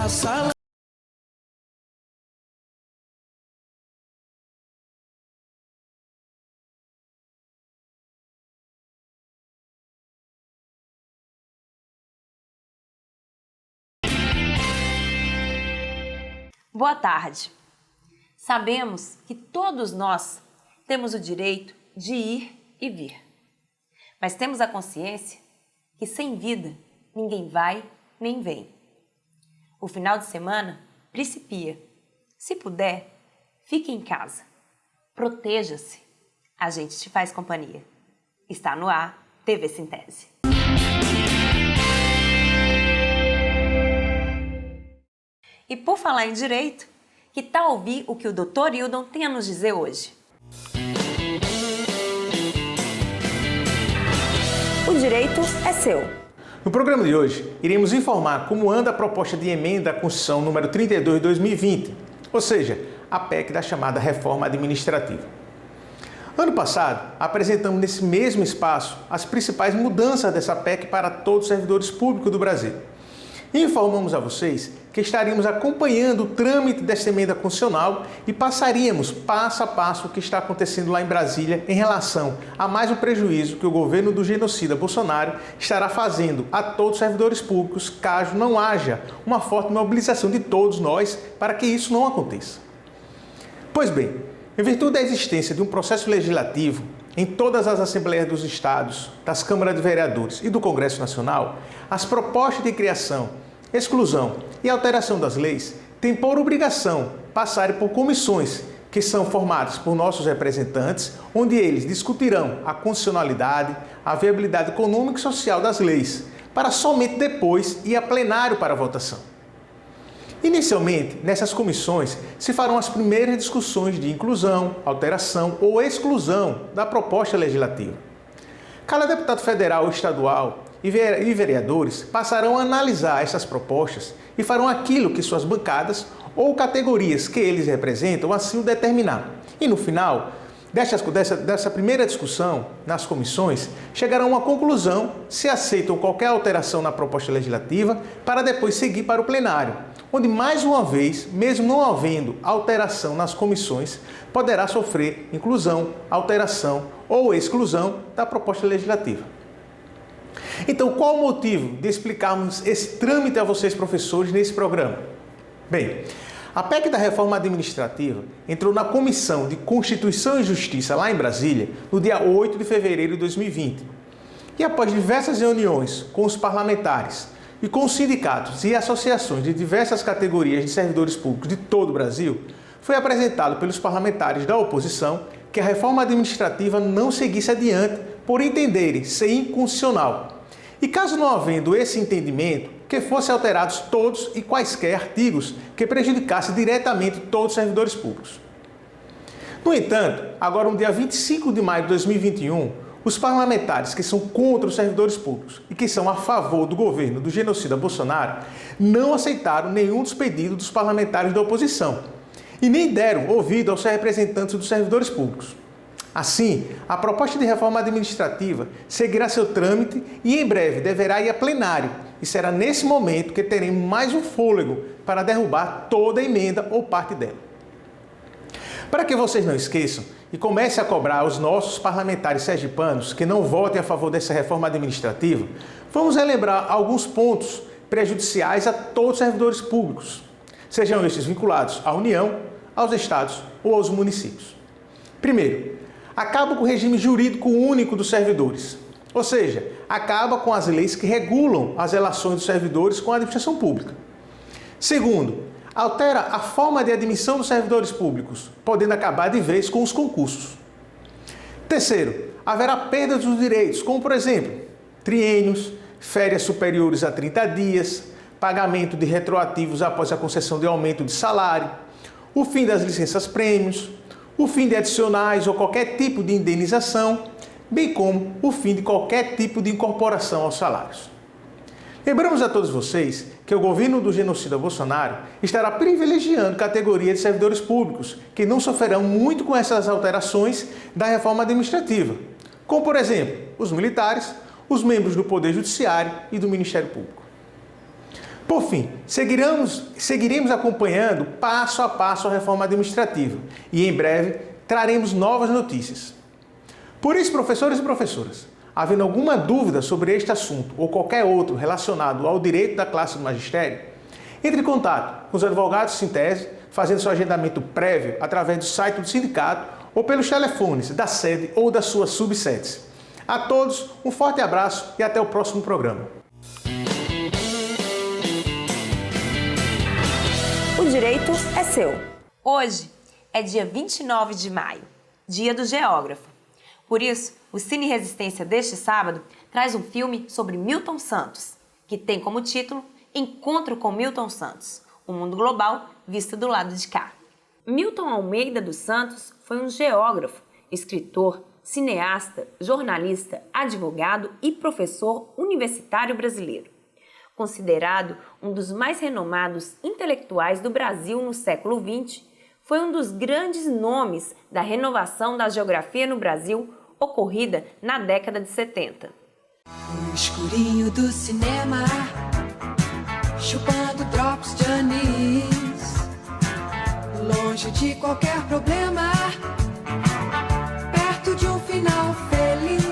na sala. Boa tarde. Sabemos que todos nós temos o direito de ir e vir, mas temos a consciência que sem vida ninguém vai nem vem. O final de semana principia. Se puder, fique em casa. Proteja-se. A gente te faz companhia. Está no ar, TV Sintese. E por falar em direito, que tal ouvir o que o Dr. Hildon tem a nos dizer hoje? O direito é seu. No programa de hoje, iremos informar como anda a proposta de emenda à Constituição número 32 de 2020, ou seja, a PEC da chamada Reforma Administrativa. Ano passado, apresentamos nesse mesmo espaço as principais mudanças dessa PEC para todos os servidores públicos do Brasil. E informamos a vocês que estaríamos acompanhando o trâmite desta emenda constitucional e passaríamos passo a passo o que está acontecendo lá em Brasília em relação a mais um prejuízo que o governo do genocida Bolsonaro estará fazendo a todos os servidores públicos, caso não haja uma forte mobilização de todos nós para que isso não aconteça. Pois bem, em virtude da existência de um processo legislativo em todas as Assembleias dos Estados, das Câmaras de Vereadores e do Congresso Nacional, as propostas de criação, exclusão e alteração das leis têm por obrigação passarem por comissões que são formadas por nossos representantes, onde eles discutirão a constitucionalidade, a viabilidade econômica e social das leis, para somente depois ir a plenário para votação. Inicialmente, nessas comissões, se farão as primeiras discussões de inclusão, alteração ou exclusão da proposta legislativa. Cada deputado federal ou estadual e vereadores passarão a analisar essas propostas e farão aquilo que suas bancadas ou categorias que eles representam assim o determinar. E no final dessa primeira discussão nas comissões, chegarão a uma conclusão se aceitam qualquer alteração na proposta legislativa para depois seguir para o plenário, onde mais uma vez, mesmo não havendo alteração nas comissões, poderá sofrer inclusão, alteração ou exclusão da proposta legislativa. Então, qual o motivo de explicarmos esse trâmite a vocês, professores, nesse programa? Bem, a PEC da Reforma Administrativa entrou na Comissão de Constituição e Justiça, lá em Brasília, no dia 8 de fevereiro de 2020. E após diversas reuniões com os parlamentares e com os sindicatos e associações de diversas categorias de servidores públicos de todo o Brasil, foi apresentado pelos parlamentares da oposição que a reforma administrativa não seguisse adiante por entenderem ser inconstitucional. E caso não havendo esse entendimento, que fossem alterados todos e quaisquer artigos que prejudicassem diretamente todos os servidores públicos. No entanto, agora no dia 25 de maio de 2021, os parlamentares que são contra os servidores públicos e que são a favor do governo do genocida Bolsonaro não aceitaram nenhum dos pedidos dos parlamentares da oposição e nem deram ouvido aos representantes dos servidores públicos. Assim, a proposta de reforma administrativa seguirá seu trâmite e em breve deverá ir a plenário e será nesse momento que teremos mais um fôlego para derrubar toda a emenda ou parte dela. Para que vocês não esqueçam e comecem a cobrar os nossos parlamentares sergipanos que não votem a favor dessa reforma administrativa, vamos relembrar alguns pontos prejudiciais a todos os servidores públicos, sejam estes vinculados à União, aos estados ou aos municípios. Primeiro, acaba com o regime jurídico único dos servidores, ou seja, acaba com as leis que regulam as relações dos servidores com a administração pública. Segundo, altera a forma de admissão dos servidores públicos, podendo acabar de vez com os concursos. Terceiro, haverá perda dos direitos, como por exemplo, triênios, férias superiores a 30 dias, pagamento de retroativos após a concessão de aumento de salário, o fim das licenças-prêmios, o fim de adicionais ou qualquer tipo de indenização, bem como o fim de qualquer tipo de incorporação aos salários. Lembramos a todos vocês que o governo do genocida Bolsonaro estará privilegiando categorias de servidores públicos que não sofrerão muito com essas alterações da reforma administrativa, como, por exemplo, os militares, os membros do Poder Judiciário e do Ministério Público. Por fim, seguiremos acompanhando passo a passo a reforma administrativa e em breve traremos novas notícias. Por isso, professores e professoras, havendo alguma dúvida sobre este assunto ou qualquer outro relacionado ao direito da classe do magistério, entre em contato com os advogados Sintese, fazendo seu agendamento prévio através do site do sindicato ou pelos telefones da sede ou das suas subsedes. A todos, um forte abraço e até o próximo programa. O direito é seu. Hoje é dia 29 de maio, dia do geógrafo. Por isso, o Cine Resistência deste sábado traz um filme sobre Milton Santos, que tem como título Encontro com Milton Santos, o mundo global visto do lado de cá. Milton Almeida dos Santos foi um geógrafo, escritor, cineasta, jornalista, advogado e professor universitário brasileiro. Considerado um dos mais renomados intelectuais do Brasil no século XX, foi um dos grandes nomes da renovação da geografia no Brasil ocorrida na década de 70. No escurinho do cinema, chupando drops de anis, longe de qualquer problema, perto de um final feliz.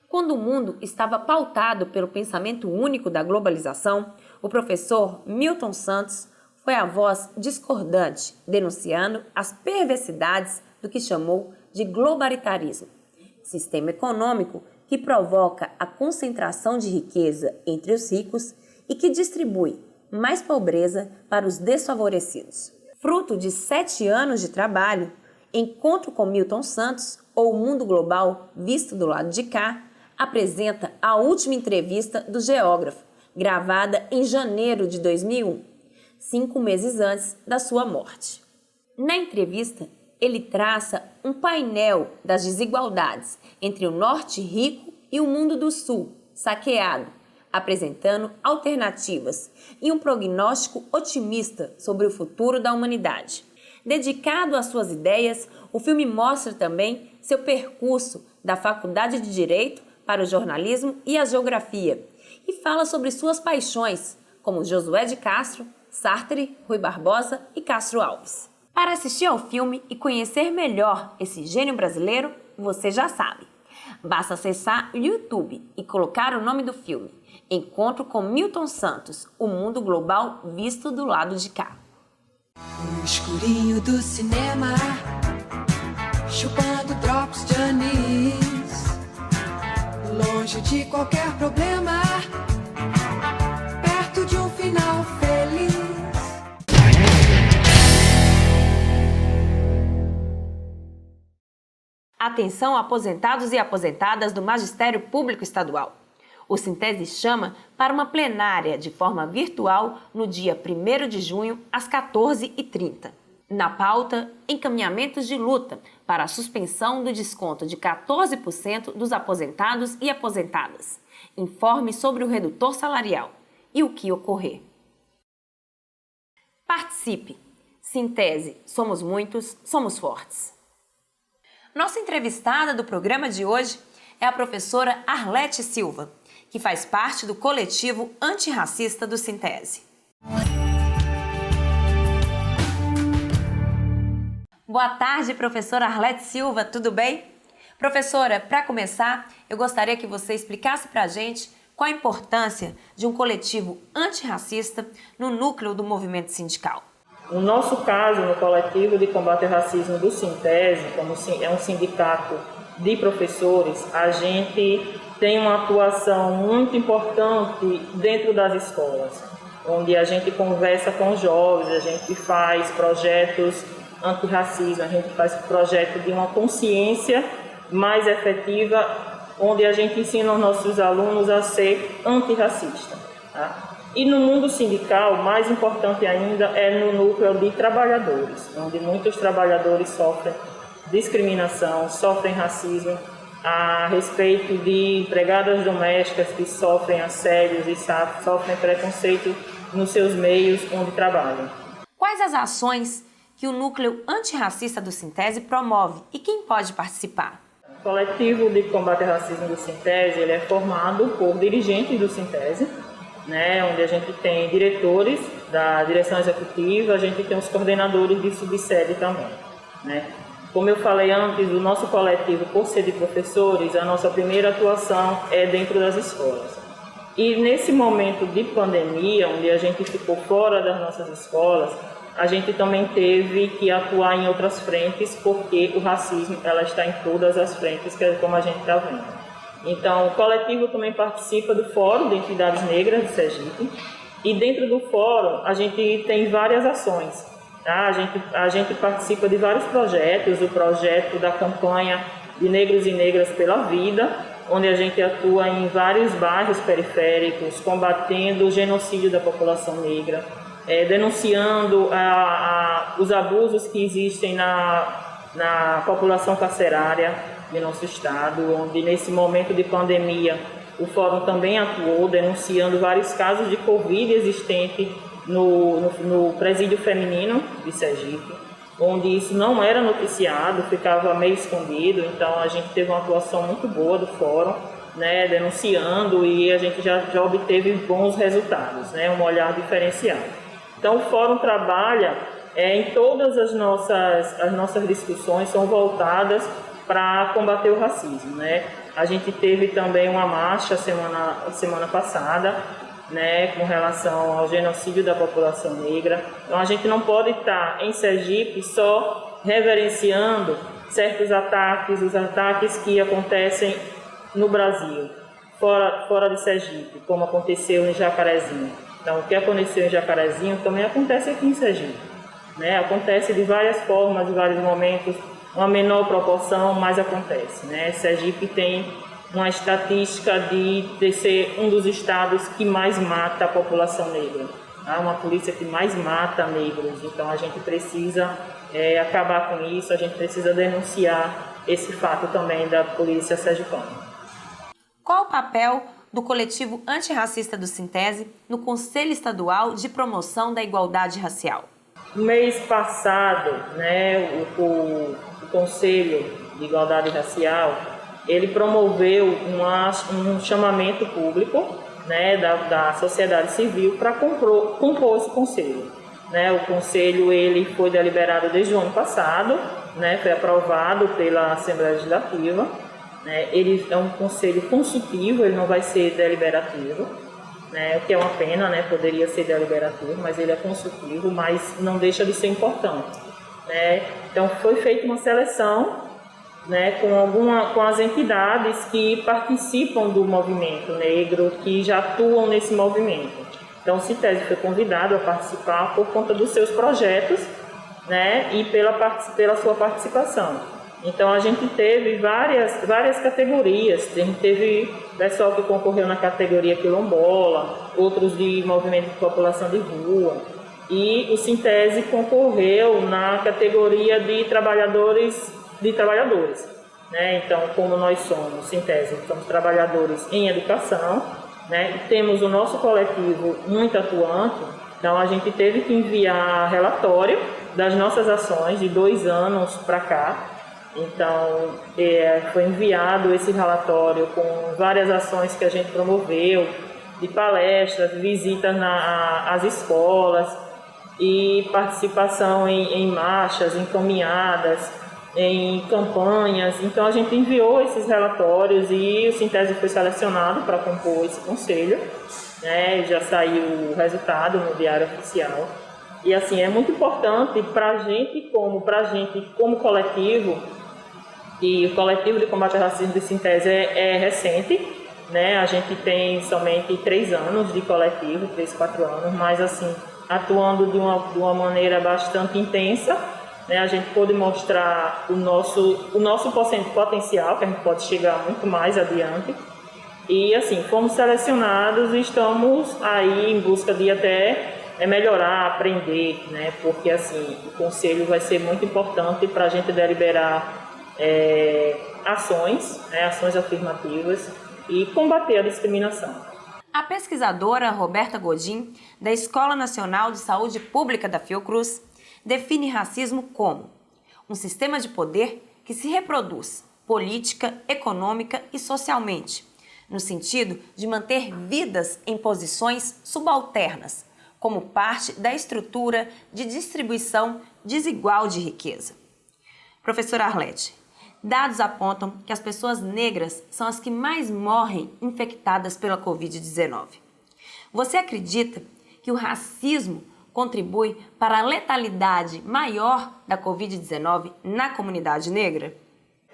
Quando o mundo estava pautado pelo pensamento único da globalização, o professor Milton Santos foi a voz discordante, denunciando as perversidades do que chamou de globalitarismo, sistema econômico que provoca a concentração de riqueza entre os ricos e que distribui mais pobreza para os desfavorecidos. Fruto de 7 anos de trabalho, Encontro com Milton Santos, ou O Mundo Global Visto do Lado de Cá, apresenta a última entrevista do geógrafo, gravada em janeiro de 2001, 5 meses antes da sua morte. Na entrevista, ele traça um painel das desigualdades entre o norte rico e o mundo do sul, saqueado, apresentando alternativas e um prognóstico otimista sobre o futuro da humanidade. Dedicado às suas ideias, o filme mostra também seu percurso da Faculdade de Direito para o jornalismo e a geografia e fala sobre suas paixões, como Josué de Castro, Sartre, Rui Barbosa e Castro Alves. Para assistir ao filme e conhecer melhor esse gênio brasileiro, você já sabe. Basta acessar o YouTube e colocar o nome do filme, Encontro com Milton Santos, o mundo global visto do lado de cá. No escurinho do cinema, chupando drops de anis, longe de qualquer problema, perto de um final feliz. Atenção, aposentados e aposentadas do Magistério Público Estadual. O Sintese chama para uma plenária de forma virtual no dia 1º de junho, às 14h30. Na pauta, encaminhamentos de luta para a suspensão do desconto de 14% dos aposentados e aposentadas. Informe sobre o redutor salarial e o que ocorrer. Participe! Sintese, somos muitos, somos fortes. Nossa entrevistada do programa de hoje é a professora Arlete Silva, que faz parte do coletivo antirracista do Sintese. Boa tarde, professora Arlete Silva, tudo bem? Professora, para começar, eu gostaria que você explicasse para a gente qual a importância de um coletivo antirracista no núcleo do movimento sindical. No nosso caso, no coletivo de combate ao racismo do Sintese, como é um sindicato de professores, a gente tem uma atuação muito importante dentro das escolas, onde a gente conversa com os jovens, a gente faz projetos antirracismo, a gente faz projeto de uma consciência mais efetiva, onde a gente ensina os nossos alunos a ser antirracista. Tá? E no mundo sindical, mais importante ainda é no núcleo de trabalhadores, onde muitos trabalhadores sofrem discriminação, sofrem racismo, a respeito de empregadas domésticas que sofrem assédios e sofrem preconceito nos seus meios onde trabalham. Quais as ações que o núcleo antirracista do Sintese promove e quem pode participar? O coletivo de combate ao racismo do Sintese ele é formado por dirigentes do Sintese, né, onde a gente tem diretores da direção executiva, a gente tem os coordenadores de subsede também, né. Como eu falei antes, o nosso coletivo, por ser de professores, a nossa primeira atuação é dentro das escolas. E nesse momento de pandemia, onde a gente ficou fora das nossas escolas, a gente também teve que atuar em outras frentes, porque o racismo ela está em todas as frentes, que é como a gente está vendo. Então, o coletivo também participa do Fórum de Entidades Negras de Sergipe, e dentro do fórum a gente tem várias ações. Tá? A gente participa de vários projetos, o projeto da campanha de Negros e Negras pela Vida, onde a gente atua em vários bairros periféricos, combatendo o genocídio da população negra, denunciando os abusos que existem na população carcerária de nosso estado, onde nesse momento de pandemia o Fórum também atuou, denunciando vários casos de Covid existente no presídio feminino de Sergipe, onde isso não era noticiado, ficava meio escondido. Então a gente teve uma atuação muito boa do Fórum, né, denunciando, e a gente já obteve bons resultados, né, um olhar diferenciado. Então o Fórum trabalha em todas as nossas discussões são voltadas para combater o racismo, né. A gente teve também uma marcha semana passada, né, com relação ao genocídio da população negra. Então a gente não pode estar em Sergipe só reverenciando certos ataques, os ataques que acontecem no Brasil, fora de Sergipe, como aconteceu em Jacarezinho. Então o que aconteceu em Jacarezinho também acontece aqui em Sergipe, né? Acontece de várias formas, de vários momentos, uma menor proporção, mas acontece, né? Sergipe tem uma estatística de ser um dos estados que mais mata a população negra, tá? Uma polícia que mais mata negros. Então a gente precisa acabar com isso, a gente precisa denunciar esse fato também da polícia sergipana. Qual o papel do coletivo antirracista do Sintese no Conselho Estadual de Promoção da Igualdade Racial? No mês passado, né, o Conselho de Igualdade Racial ele promoveu um chamamento público, né, da sociedade civil para compor esse conselho, né. O conselho ele foi deliberado desde o ano passado, né, foi aprovado pela Assembleia Legislativa, né. Ele é um conselho consultivo, ele não vai ser deliberativo, né, o que é uma pena, né, poderia ser deliberativo, mas ele é consultivo, mas não deixa de ser importante, né. Então foi feita uma seleção, né, com as entidades que participam do movimento negro, que já atuam nesse movimento. Então o Sintese foi convidado a participar por conta dos seus projetos, né, e pela sua participação. Então a gente teve várias categorias, a gente teve pessoal que concorreu na categoria quilombola, outros de movimento de população de rua, e o Sintese concorreu na categoria de trabalhadores, né? Então, como nós somos, Sintese, somos trabalhadores em educação, né? Temos o nosso coletivo muito atuante, então a gente teve que enviar relatório das nossas ações de 2 anos para cá. Então, foi enviado esse relatório com várias ações que a gente promoveu, de palestras, visitas às escolas e participação em marchas, em caminhadas, em campanhas. Então a gente enviou esses relatórios e o Sintese foi selecionado para compor esse conselho, né? Já saiu o resultado no Diário Oficial. E assim, é muito importante para a gente como coletivo, e o coletivo de combate ao racismo do Sintese é recente, né? A gente tem somente 3 anos de coletivo, 3, 4 anos, mas assim, atuando de uma maneira bastante intensa, né? A gente pôde mostrar o nosso potencial, que a gente pode chegar muito mais adiante. E assim, fomos selecionados e estamos aí em busca de até melhorar, aprender, né? Porque assim, o conselho vai ser muito importante para a gente deliberar ações, né? Ações afirmativas e combater a discriminação. A pesquisadora Roberta Godin, da Escola Nacional de Saúde Pública da Fiocruz, define racismo como um sistema de poder que se reproduz política, econômica e socialmente, no sentido de manter vidas em posições subalternas, como parte da estrutura de distribuição desigual de riqueza. Professora Arlete, dados apontam que as pessoas negras são as que mais morrem infectadas pela Covid-19. Você acredita que o racismo contribui para a letalidade maior da Covid-19 na comunidade negra?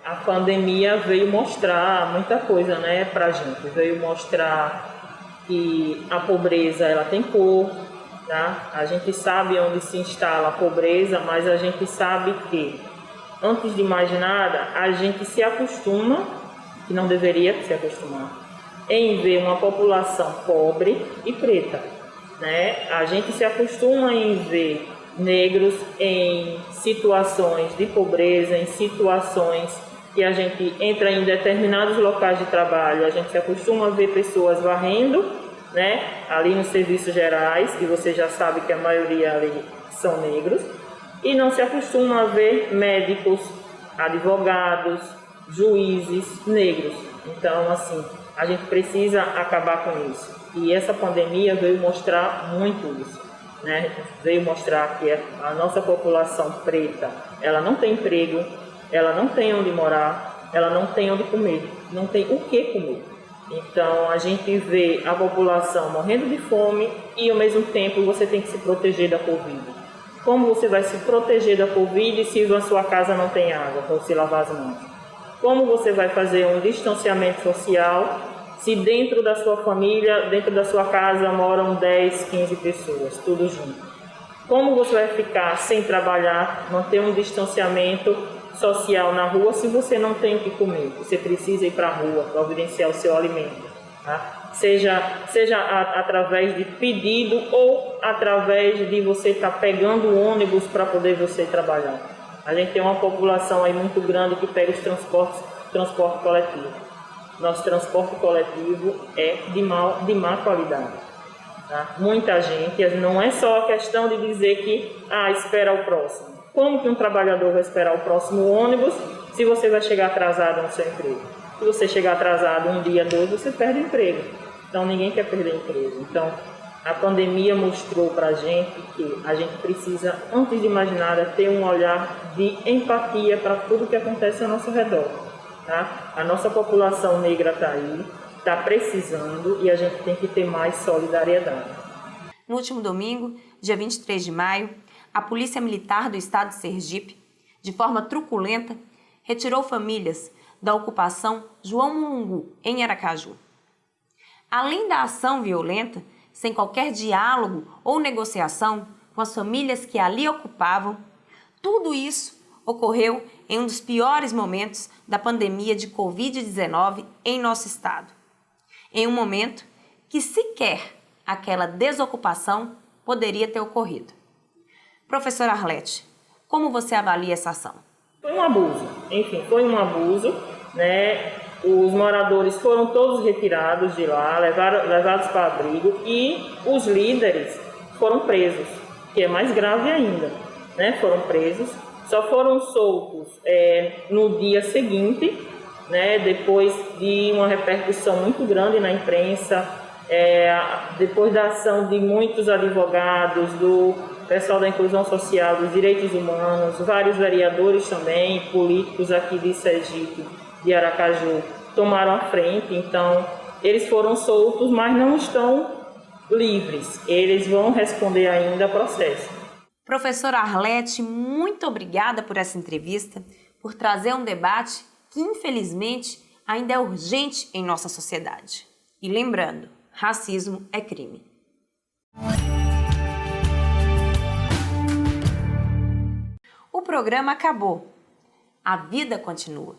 A pandemia veio mostrar muita coisa, né, pra gente. Veio mostrar que a pobreza, ela tem cor, tá? A gente sabe onde se instala a pobreza, mas a gente sabe que, antes de mais nada, a gente se acostuma, que não deveria se acostumar, em ver uma população pobre e preta, né? A gente se acostuma em ver negros em situações de pobreza, em situações que a gente entra em determinados locais de trabalho, a gente se acostuma a ver pessoas varrendo, né, ali nos serviços gerais, e você já sabe que a maioria ali são negros, e não se acostuma a ver médicos, advogados, juízes negros. Então, assim, a gente precisa acabar com isso. E essa pandemia veio mostrar muito isso, né? Veio mostrar que a nossa população preta, ela não tem emprego, ela não tem onde morar, ela não tem onde comer, não tem o que comer. Então, a gente vê a população morrendo de fome e, ao mesmo tempo, você tem que se proteger da Covid. Como você vai se proteger da Covid se a sua casa não tem água para se lavar as mãos? Como você vai fazer um distanciamento social se dentro da sua família, dentro da sua casa, moram 10, 15 pessoas, tudo junto? Como você vai ficar sem trabalhar, manter um distanciamento social na rua se você não tem o que comer? Você precisa ir para a rua para providenciar o seu alimento, tá? Seja através de pedido ou através de você estar pegando o ônibus para poder você trabalhar. A gente tem uma população aí muito grande que pega os transporte coletivo. Nosso transporte coletivo é de má qualidade, tá? Muita gente, não é só a questão de dizer que espera o próximo. Como que um trabalhador vai esperar o próximo ônibus se você vai chegar atrasado no seu emprego? Se você chegar atrasado um dia, dois, você perde o emprego. Então, ninguém quer perder emprego. Então, a pandemia mostrou para a gente que a gente precisa, antes de mais nada, ter um olhar de empatia para tudo que acontece ao nosso redor, tá? A nossa população negra está aí, está precisando, e a gente tem que ter mais solidariedade. No último domingo, dia 23 de maio, a Polícia Militar do Estado de Sergipe, de forma truculenta, retirou famílias da ocupação João Mulungu, em Aracaju. Além da ação violenta, sem qualquer diálogo ou negociação com as famílias que ali ocupavam, tudo isso ocorreu em um dos piores momentos da pandemia de Covid-19 em nosso estado. Em um momento que sequer aquela desocupação poderia ter ocorrido. Professora Arlete, como você avalia essa ação? Foi um abuso, foi um abuso, né? Os moradores foram todos retirados de lá, levados para abrigo, e os líderes foram presos, que é mais grave ainda, né? Foram presos, só foram soltos no dia seguinte, né? Depois de uma repercussão muito grande na imprensa, depois da ação de muitos advogados, do pessoal da inclusão social, dos direitos humanos, vários vereadores também, políticos aqui de Sergipe, de Aracaju, tomaram a frente. Então, eles foram soltos, mas não estão livres. Eles vão responder ainda ao processo. Professora Arlete, muito obrigada por essa entrevista, por trazer um debate que, infelizmente, ainda é urgente em nossa sociedade. E lembrando, racismo é crime. O programa acabou. A vida continua.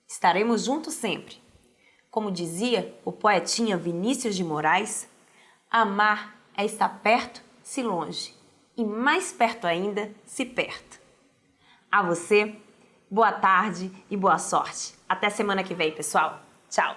Estaremos juntos sempre. Como dizia o poetinha Vinícius de Moraes, amar é estar perto, se longe, e mais perto ainda, se perto. A você, boa tarde e boa sorte. Até semana que vem, pessoal. Tchau.